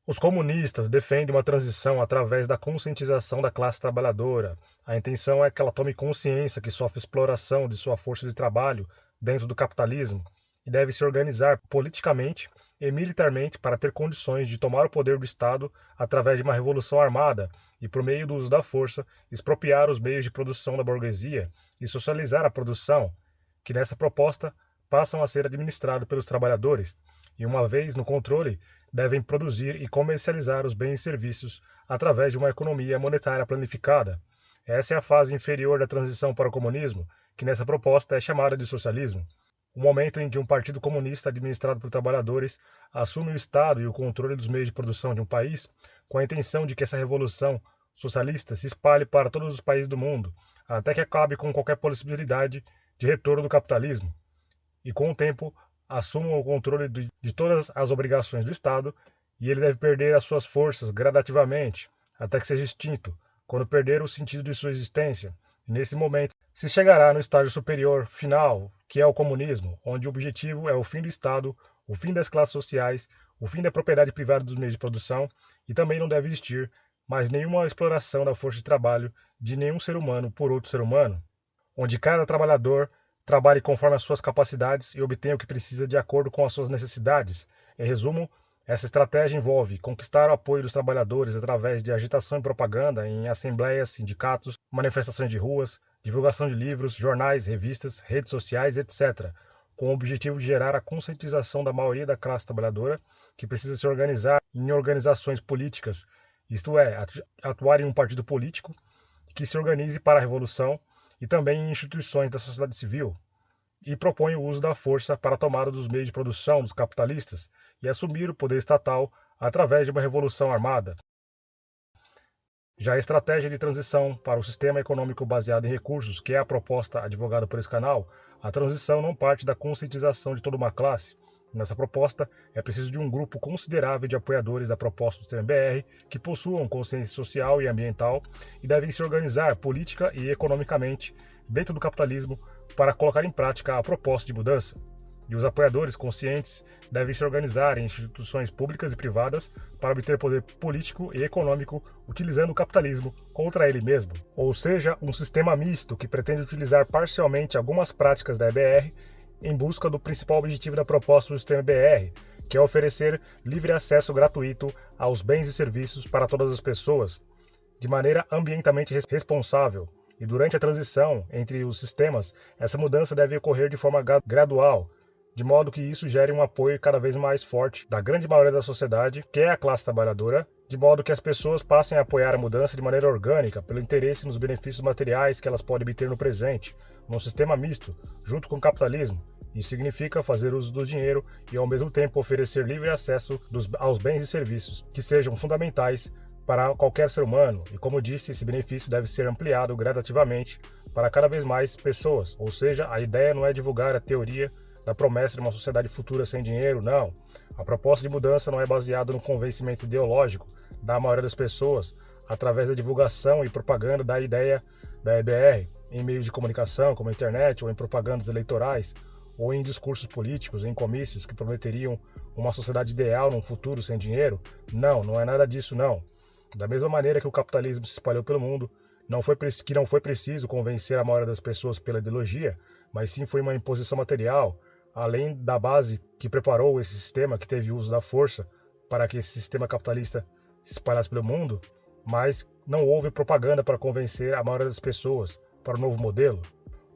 Os comunistas defendem uma transição através da conscientização da classe trabalhadora. A intenção é que ela tome consciência que sofre exploração de sua força de trabalho dentro do capitalismo e deve se organizar politicamente e militarmente para ter condições de tomar o poder do Estado através de uma revolução armada e, por meio do uso da força, expropriar os meios de produção da burguesia e socializar a produção, que nessa proposta passam a ser administrados pelos trabalhadores, e uma vez no controle, devem produzir e comercializar os bens e serviços através de uma economia monetária planificada. Essa é a fase inferior da transição para o comunismo, que nessa proposta é chamada de socialismo. O momento em que um partido comunista administrado por trabalhadores assume o Estado e o controle dos meios de produção de um país, com a intenção de que essa revolução socialista se espalhe para todos os países do mundo, até que acabe com qualquer possibilidade de retorno do capitalismo. E com o tempo, assumam o controle de todas as obrigações do Estado, e ele deve perder as suas forças gradativamente, até que seja extinto, quando perder o sentido de sua existência. E nesse momento, se chegará no estágio superior, final, que é o comunismo, onde o objetivo é o fim do Estado, o fim das classes sociais, o fim da propriedade privada dos meios de produção, e também não deve existir mais nenhuma exploração da força de trabalho de nenhum ser humano por outro ser humano, onde cada trabalhador trabalhe conforme as suas capacidades e obtenha o que precisa de acordo com as suas necessidades. Em resumo, essa estratégia envolve conquistar o apoio dos trabalhadores através de agitação e propaganda em assembleias, sindicatos, manifestações de ruas, divulgação de livros, jornais, revistas, redes sociais, etc., com o objetivo de gerar a conscientização da maioria da classe trabalhadora, que precisa se organizar em organizações políticas, isto é, atuar em um partido político que se organize para a revolução, e também em instituições da sociedade civil, e propõe o uso da força para a tomada dos meios de produção dos capitalistas e assumir o poder estatal através de uma revolução armada. Já a estratégia de transição para o sistema econômico baseado em recursos, que é a proposta advogada por esse canal, a transição não parte da conscientização de toda uma classe. Nessa proposta, é preciso de um grupo considerável de apoiadores da proposta do TMBR que possuam consciência social e ambiental e devem se organizar política e economicamente dentro do capitalismo para colocar em prática a proposta de mudança. E os apoiadores conscientes devem se organizar em instituições públicas e privadas para obter poder político e econômico utilizando o capitalismo contra ele mesmo. Ou seja, um sistema misto que pretende utilizar parcialmente algumas práticas da EBR em busca do principal objetivo da proposta do sistema BR, que é oferecer livre acesso gratuito aos bens e serviços para todas as pessoas, de maneira ambientalmente responsável. E durante a transição entre os sistemas, essa mudança deve ocorrer de forma gradual, de modo que isso gere um apoio cada vez mais forte da grande maioria da sociedade, que é a classe trabalhadora, de modo que as pessoas passem a apoiar a mudança de maneira orgânica, pelo interesse nos benefícios materiais que elas podem obter no presente, num sistema misto, junto com o capitalismo. Isso significa fazer uso do dinheiro e, ao mesmo tempo, oferecer livre acesso aos bens e serviços, que sejam fundamentais para qualquer ser humano. E, como disse, esse benefício deve ser ampliado gradativamente para cada vez mais pessoas. Ou seja, a ideia não é divulgar a teoria da promessa de uma sociedade futura sem dinheiro, não. A proposta de mudança não é baseada no convencimento ideológico da maioria das pessoas, através da divulgação e propaganda da ideia da EBR, em meios de comunicação, como a internet, ou em propagandas eleitorais, ou em discursos políticos, em comícios que prometeriam uma sociedade ideal num futuro sem dinheiro. Não, não é nada disso, não. Da mesma maneira que o capitalismo se espalhou pelo mundo, não foi preciso convencer a maioria das pessoas pela ideologia, mas sim foi uma imposição material, além da base que preparou esse sistema, que teve uso da força para que esse sistema capitalista se espalhasse pelo mundo, mas não houve propaganda para convencer a maioria das pessoas para o novo modelo.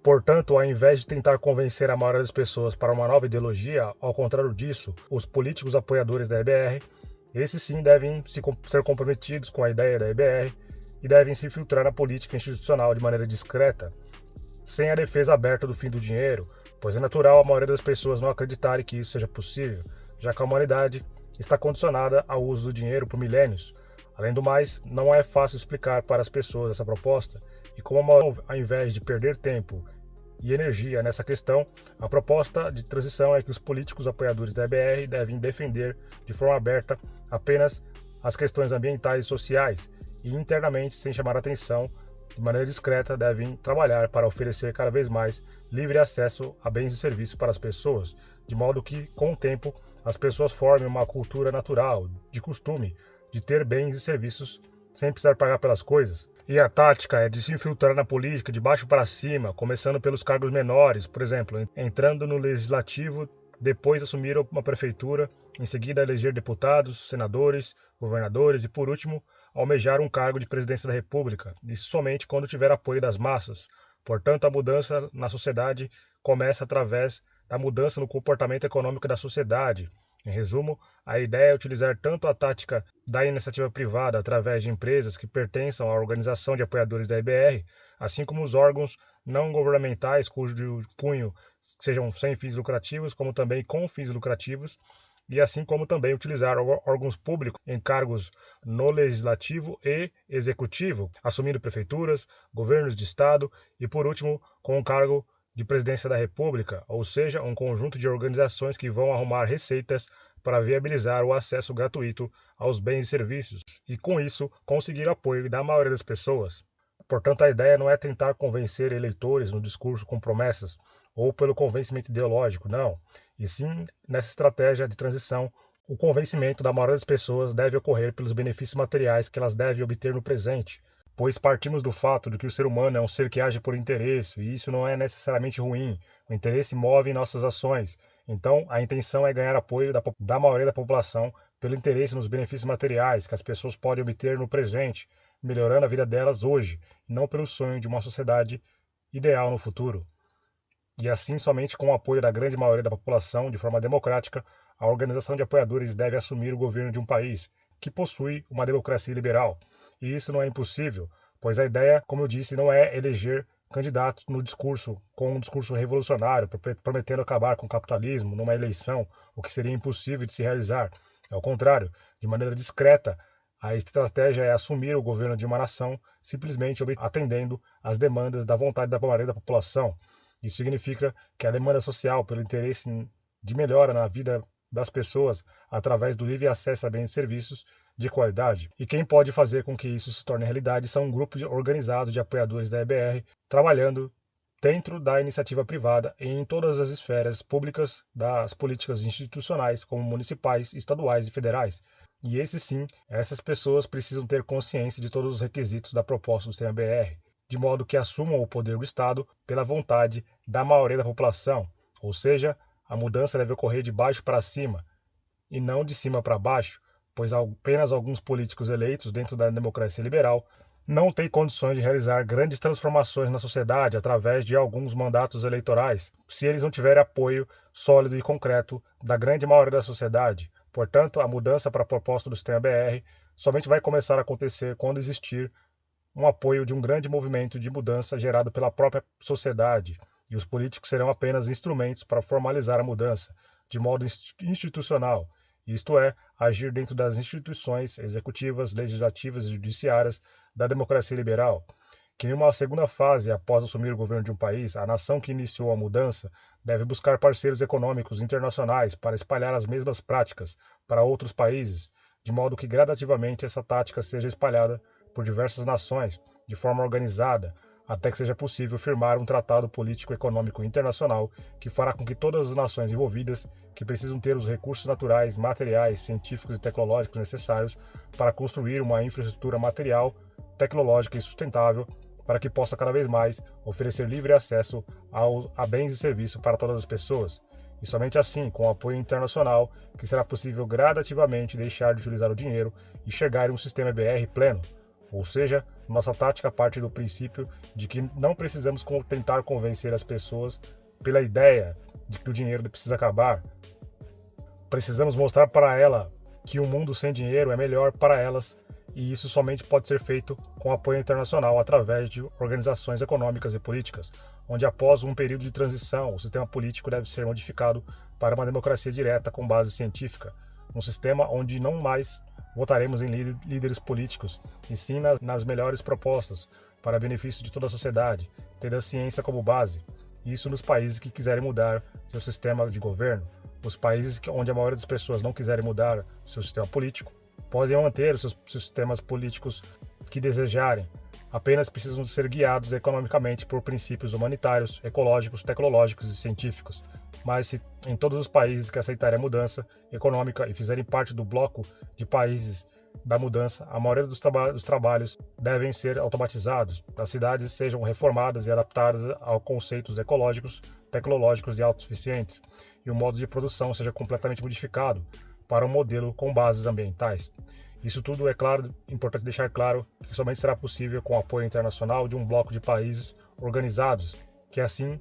Portanto, ao invés de tentar convencer a maioria das pessoas para uma nova ideologia, ao contrário disso, os políticos apoiadores da EBR, esses sim devem ser comprometidos com a ideia da EBR e devem se infiltrar na política institucional de maneira discreta, sem a defesa aberta do fim do dinheiro, pois é natural a maioria das pessoas não acreditarem que isso seja possível, já que a humanidade está condicionada ao uso do dinheiro por milênios. Além do mais, não é fácil explicar para as pessoas essa proposta, e como ao invés de perder tempo e energia nessa questão, a proposta de transição é que os políticos apoiadores da EBR devem defender de forma aberta apenas as questões ambientais e sociais, e internamente, sem chamar atenção, de maneira discreta, devem trabalhar para oferecer cada vez mais livre acesso a bens e serviços para as pessoas, de modo que, com o tempo, as pessoas formem uma cultura natural, de costume, de ter bens e serviços sem precisar pagar pelas coisas. E a tática é de se infiltrar na política de baixo para cima, começando pelos cargos menores, por exemplo, entrando no legislativo, depois assumir uma prefeitura, em seguida eleger deputados, senadores, governadores e, por último, almejar um cargo de presidência da República, isso somente quando tiver apoio das massas. Portanto, a mudança na sociedade começa através da mudança no comportamento econômico da sociedade. Em resumo, a ideia é utilizar tanto a tática da iniciativa privada através de empresas que pertençam à organização de apoiadores da EBR, assim como os órgãos não governamentais cujo cunho sejam sem fins lucrativos, como também com fins lucrativos, e assim como também utilizar órgãos públicos em cargos no legislativo e executivo, assumindo prefeituras, governos de estado e, por último, com o cargo de presidência da República, ou seja, um conjunto de organizações que vão arrumar receitas para viabilizar o acesso gratuito aos bens e serviços e, com isso, conseguir apoio da maioria das pessoas. Portanto, a ideia não é tentar convencer eleitores no discurso com promessas ou pelo convencimento ideológico, não. E sim, nessa estratégia de transição, o convencimento da maioria das pessoas deve ocorrer pelos benefícios materiais que elas devem obter no presente, pois partimos do fato de que o ser humano é um ser que age por interesse, e isso não é necessariamente ruim. O interesse move nossas ações. Então, a intenção é ganhar apoio da maioria da população pelo interesse nos benefícios materiais que as pessoas podem obter no presente, melhorando a vida delas hoje, e não pelo sonho de uma sociedade ideal no futuro. E assim, somente com o apoio da grande maioria da população, de forma democrática, a organização de apoiadores deve assumir o governo de um país que possui uma democracia liberal. E isso não é impossível, pois a ideia, como eu disse, não é eleger candidatos no discurso, com um discurso revolucionário, prometendo acabar com o capitalismo numa eleição, o que seria impossível de se realizar. Ao contrário, de maneira discreta, a estratégia é assumir o governo de uma nação, simplesmente atendendo às demandas da vontade da maioria da população. Isso significa que a demanda social pelo interesse de melhora na vida das pessoas através do livre acesso a bens e serviços de qualidade. E quem pode fazer com que isso se torne realidade são um grupo organizado de apoiadores da EBR, trabalhando dentro da iniciativa privada e em todas as esferas públicas das políticas institucionais, como municipais, estaduais e federais. E essas pessoas precisam ter consciência de todos os requisitos da proposta do sistema BR, de modo que assumam o poder do Estado pela vontade da maioria da população, ou seja, a mudança deve ocorrer de baixo para cima e não de cima para baixo, pois apenas alguns políticos eleitos dentro da democracia liberal não têm condições de realizar grandes transformações na sociedade através de alguns mandatos eleitorais, se eles não tiverem apoio sólido e concreto da grande maioria da sociedade. Portanto, a mudança para a proposta do sistema BR somente vai começar a acontecer quando existir um apoio de um grande movimento de mudança gerado pela própria sociedade, e os políticos serão apenas instrumentos para formalizar a mudança, de modo institucional, isto é, agir dentro das instituições executivas, legislativas e judiciárias da democracia liberal. Que em uma segunda fase, após assumir o governo de um país, a nação que iniciou a mudança deve buscar parceiros econômicos internacionais para espalhar as mesmas práticas para outros países, de modo que gradativamente essa tática seja espalhada por diversas nações, de forma organizada, até que seja possível firmar um tratado político-econômico internacional que fará com que todas as nações envolvidas, que precisam ter os recursos naturais, materiais, científicos e tecnológicos necessários para construir uma infraestrutura material, tecnológica e sustentável, para que possa cada vez mais oferecer livre acesso a bens e serviços para todas as pessoas. E somente assim, com o apoio internacional, que será possível gradativamente deixar de utilizar o dinheiro e chegar em um sistema BR pleno. Ou seja, nossa tática parte do princípio de que não precisamos tentar convencer as pessoas pela ideia de que o dinheiro precisa acabar. Precisamos mostrar para ela que um mundo sem dinheiro é melhor para elas, e isso somente pode ser feito com apoio internacional através de organizações econômicas e políticas, onde após um período de transição, o sistema político deve ser modificado para uma democracia direta com base científica, um sistema onde não mais votaremos em líderes políticos, e sim nas melhores propostas, para benefício de toda a sociedade, tendo a ciência como base. Isso nos países que quiserem mudar seu sistema de governo. Os países onde a maioria das pessoas não quiserem mudar seu sistema político, podem manter os seus sistemas políticos que desejarem, apenas precisam ser guiados economicamente por princípios humanitários, ecológicos, tecnológicos e científicos. Mas se em todos os países que aceitarem a mudança econômica e fizerem parte do bloco de países da mudança, a maioria dos trabalhos devem ser automatizados, as cidades sejam reformadas e adaptadas a conceitos ecológicos, tecnológicos e autossuficientes, e o modo de produção seja completamente modificado para um modelo com bases ambientais. Isso tudo é claro, importante deixar claro que somente será possível com o apoio internacional de um bloco de países organizados, que assim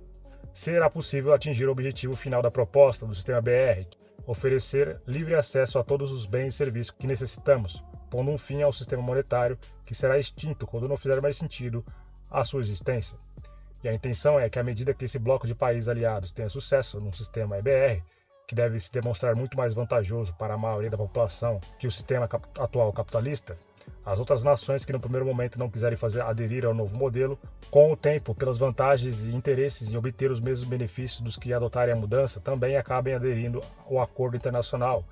será possível atingir o objetivo final da proposta do sistema BR, oferecer livre acesso a todos os bens e serviços que necessitamos, pondo um fim ao sistema monetário que será extinto quando não fizer mais sentido a sua existência. E a intenção é que, à medida que esse bloco de países aliados tenha sucesso no sistema EBR, que deve se demonstrar muito mais vantajoso para a maioria da população que o sistema atual capitalista, as outras nações que no primeiro momento não quiserem aderir ao novo modelo, com o tempo, pelas vantagens e interesses em obter os mesmos benefícios dos que adotarem a mudança, também acabem aderindo ao acordo internacional,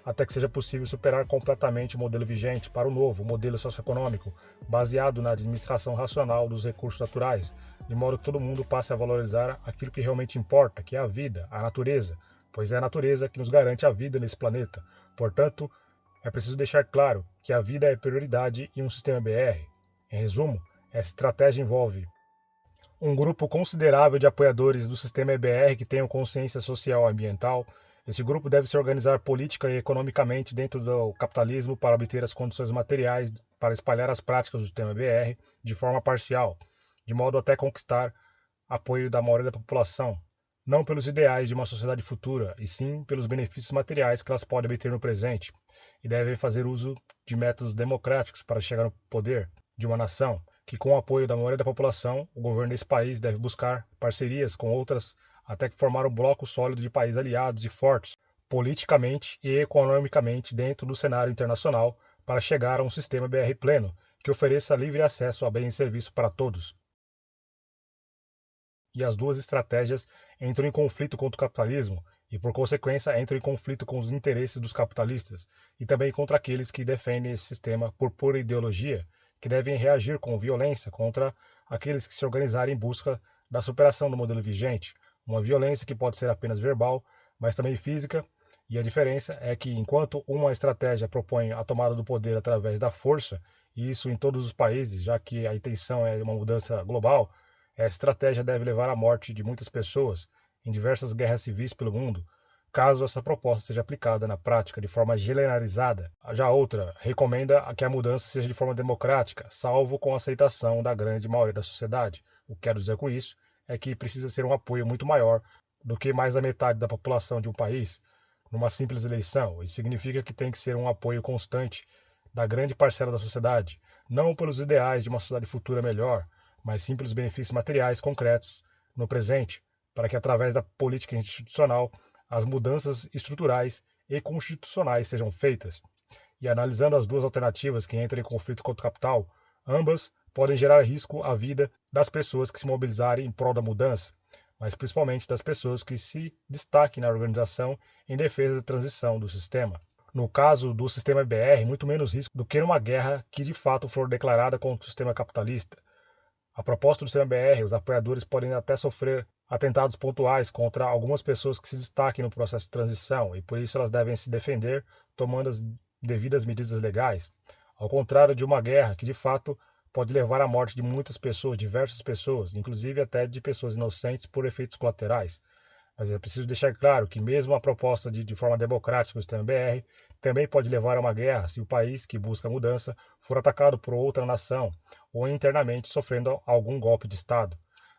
até que seja possível superar completamente o modelo vigente para o novo modelo socioeconômico, baseado na administração racional dos recursos naturais, de modo que todo mundo passe a valorizar aquilo que realmente importa, que é a vida, a natureza, pois é a natureza que nos garante a vida nesse planeta. Portanto, é preciso deixar claro que a vida é prioridade em um sistema BR. Em resumo, essa estratégia envolve um grupo considerável de apoiadores do sistema EBR que tenham consciência social e ambiental. Esse grupo deve se organizar política e economicamente dentro do capitalismo para obter as condições materiais para espalhar as práticas do sistema EBR de forma parcial, de modo até conquistar apoio da maioria da população, não pelos ideais de uma sociedade futura, e sim pelos benefícios materiais que elas podem obter no presente, e devem fazer uso de métodos democráticos para chegar no poder de uma nação, que com o apoio da maioria da população, o governo desse país deve buscar parcerias com outras até que formar um bloco sólido de países aliados e fortes, politicamente e economicamente dentro do cenário internacional, para chegar a um sistema BR pleno, que ofereça livre acesso a bens e serviços para todos. E as duas estratégias entram em conflito contra o capitalismo e, por consequência, entram em conflito com os interesses dos capitalistas e também contra aqueles que defendem esse sistema por pura ideologia, que devem reagir com violência contra aqueles que se organizarem em busca da superação do modelo vigente, uma violência que pode ser apenas verbal, mas também física, e a diferença é que, enquanto uma estratégia propõe a tomada do poder através da força, e isso em todos os países, já que a intenção é uma mudança global, essa estratégia deve levar à morte de muitas pessoas em diversas guerras civis pelo mundo, caso essa proposta seja aplicada na prática de forma generalizada. Já a outra recomenda que a mudança seja de forma democrática, salvo com a aceitação da grande maioria da sociedade. O que quero dizer com isso é que precisa ser um apoio muito maior do que mais da metade da população de um país numa simples eleição. Isso significa que tem que ser um apoio constante da grande parcela da sociedade, não pelos ideais de uma sociedade futura melhor, mas sim pelos benefícios materiais concretos no presente, para que através da política institucional as mudanças estruturais e constitucionais sejam feitas. E analisando as duas alternativas que entram em conflito contra o capital, ambas podem gerar risco à vida das pessoas que se mobilizarem em prol da mudança, mas principalmente das pessoas que se destaquem na organização em defesa da transição do sistema. No caso do sistema BR, muito menos risco do que numa guerra que de fato for declarada contra o sistema capitalista. A proposta do sistema BR, os apoiadores podem até sofrer atentados pontuais contra algumas pessoas que se destaquem no processo de transição, e por isso elas devem se defender tomando as devidas medidas legais, ao contrário de uma guerra que de fato pode levar à morte de muitas pessoas, diversas pessoas, inclusive até de pessoas inocentes por efeitos colaterais. Mas é preciso deixar claro que mesmo a proposta de forma democrática do sistema BR também pode levar a uma guerra se o país que busca a mudança for atacado por outra nação ou internamente sofrendo algum golpe de Estado.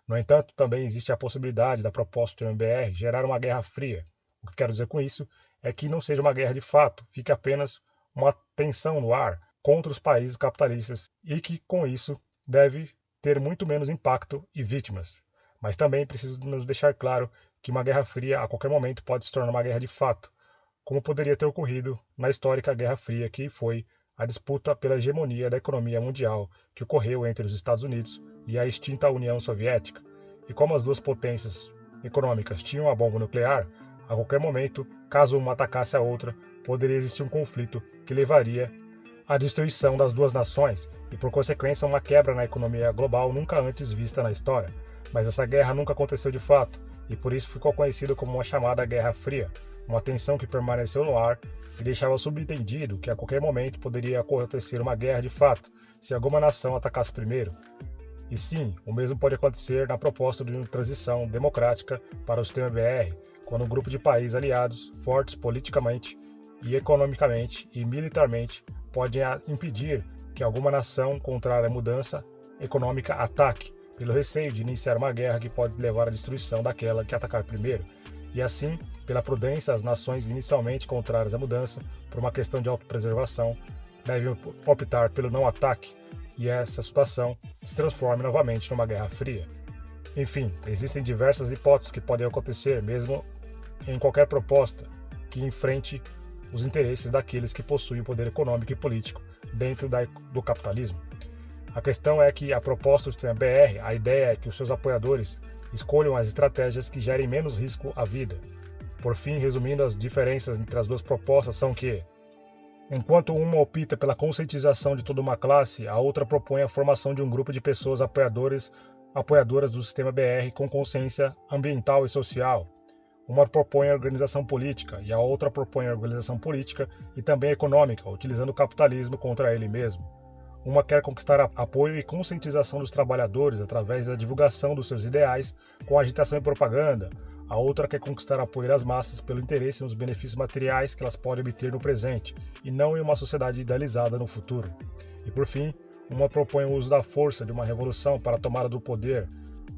No entanto, também existe a possibilidade da proposta do MBR gerar uma guerra fria. O que quero dizer com isso é que não seja uma guerra de fato, fique apenas uma tensão no ar contra os países capitalistas e que, com isso, deve ter muito menos impacto e vítimas. Mas também preciso nos deixar claro que uma guerra fria a qualquer momento pode se tornar uma guerra de fato, como poderia ter ocorrido na histórica Guerra Fria, que foi a disputa pela hegemonia da economia mundial que ocorreu entre os Estados Unidos e a extinta União Soviética. E como as duas potências econômicas tinham a bomba nuclear, a qualquer momento, caso uma atacasse a outra, poderia existir um conflito que levaria à destruição das duas nações e, por consequência, uma quebra na economia global nunca antes vista na história. Mas essa guerra nunca aconteceu de fato, e por isso ficou conhecido como uma chamada Guerra Fria, uma tensão que permaneceu no ar e deixava subentendido que a qualquer momento poderia acontecer uma guerra de fato, se alguma nação atacasse primeiro. E sim, o mesmo pode acontecer na proposta de uma transição democrática para o sistema BR, quando um grupo de países aliados, fortes politicamente e economicamente e militarmente, podem impedir que alguma nação contrária à mudança econômica ataque, pelo receio de iniciar uma guerra que pode levar à destruição daquela que atacar primeiro. E assim, pela prudência, as nações inicialmente contrárias à mudança, por uma questão de autopreservação, devem optar pelo não ataque, e essa situação se transforme novamente numa guerra fria. Enfim, existem diversas hipóteses que podem acontecer, mesmo em qualquer proposta que enfrente os interesses daqueles que possuem o poder econômico e político dentro do capitalismo. A questão é que a proposta do sistema BR, a ideia é que os seus apoiadores escolham as estratégias que gerem menos risco à vida. Por fim, resumindo, as diferenças entre as duas propostas são que, enquanto uma opta pela conscientização de toda uma classe, a outra propõe a formação de um grupo de pessoas apoiadoras do sistema BR com consciência ambiental e social. Uma propõe a organização política e a outra propõe a organização política e também econômica, utilizando o capitalismo contra ele mesmo. Uma quer conquistar apoio e conscientização dos trabalhadores através da divulgação dos seus ideais com agitação e propaganda. A outra quer conquistar apoio das massas pelo interesse nos benefícios materiais que elas podem obter no presente e não em uma sociedade idealizada no futuro. E por fim, uma propõe o uso da força de uma revolução para a tomada do poder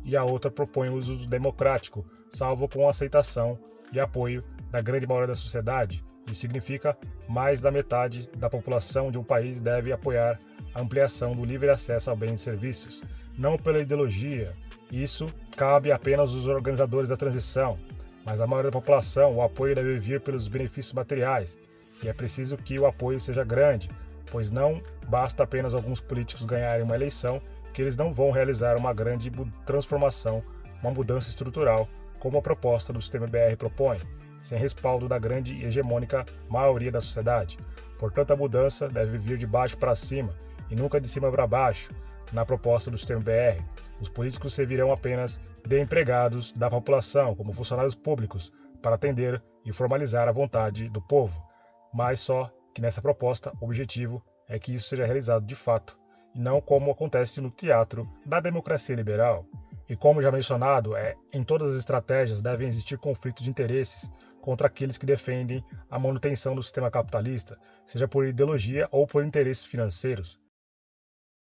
e a outra propõe o uso democrático, salvo com aceitação e apoio da grande maioria da sociedade. Isso significa mais da metade da população de um país deve apoiar a ampliação do livre acesso a bens e serviços, não pela ideologia. Isso cabe apenas aos organizadores da transição, mas a maioria da população, o apoio deve vir pelos benefícios materiais, e é preciso que o apoio seja grande, pois não basta apenas alguns políticos ganharem uma eleição, que eles não vão realizar uma grande transformação, uma mudança estrutural, como a proposta do sistema BR propõe, sem respaldo da grande e hegemônica maioria da sociedade. Portanto, a mudança deve vir de baixo para cima, e nunca de cima para baixo. Na proposta do sistema BR, os políticos servirão apenas de empregados da população, como funcionários públicos, para atender e formalizar a vontade do povo. Mas só que nessa proposta, o objetivo é que isso seja realizado de fato, e não como acontece no teatro da democracia liberal. E como já mencionado, em todas as estratégias devem existir conflitos de interesses contra aqueles que defendem a manutenção do sistema capitalista, seja por ideologia ou por interesses financeiros.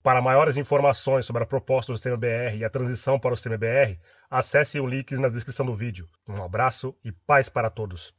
Para maiores informações sobre a proposta do sistema BR e a transição para o sistema BR, acesse os links na descrição do vídeo. Um abraço e paz para todos.